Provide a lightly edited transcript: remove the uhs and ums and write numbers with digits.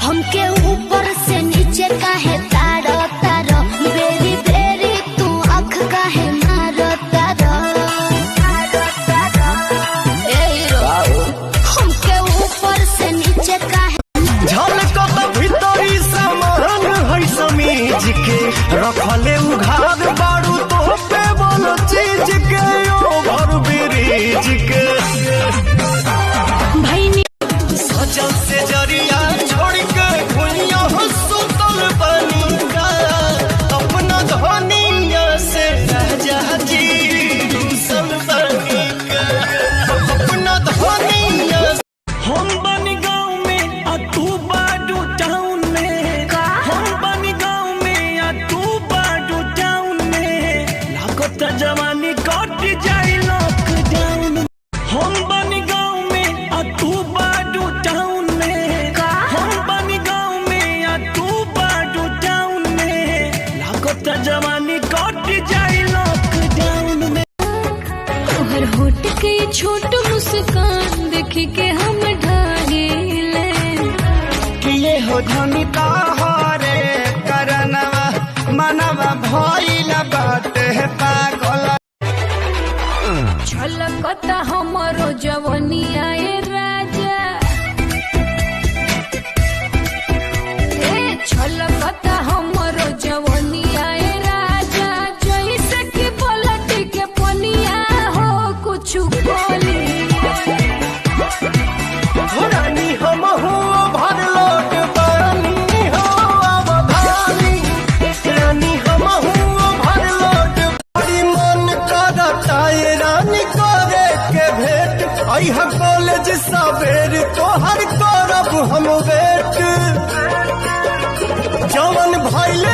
हमके ऊपर से नीचे काहे तारो तारो, बेरी बेरी तू आँख काहे मारो तारो। ए हीरो, हमके ऊपर से नीचे काहे झलको तो भीतरी सामान है समीज के रखले उघार बारू तो पे बोलो चीज के ओवर ब्रिज के भैनी सजल से जरिया छोड़ के भुइया सुतल बनी का अपना धनिया से राजा जी दूसल बनी का अपना धनिया। हम बनी गाँव में आ तू बाडू टाउन में, हम बनी गाँव में आ तू बाडू टाउन में, लागत जवानी कट जाए लॉकडाउन। हम बनी गाँव में आ तू बाडू टाउन में, हम बनी गाँव में आ तू बाडू टाउन में, लागत जवानी कट जाए लॉकडाउन में। तोहर होठ के छोट मुस्कान देख के हम ढाहिले, किए हो धनी का हरे करनवा मनवा भइल बाटे पागल। छलकता हमरो जवनिया ए राजा, ए छलकता हमरो जवनिया ए राजा, जैसे कि पलट के पनिया हो कुछ बोली। रानी हम हो भर लोट पानी हो अवधानी, रानी हम हो भर लोट बड़ी मन करता है रानी करे के भेंट। अइहा कॉलेज सवेर तोहर करब हम वेट, जवन भइल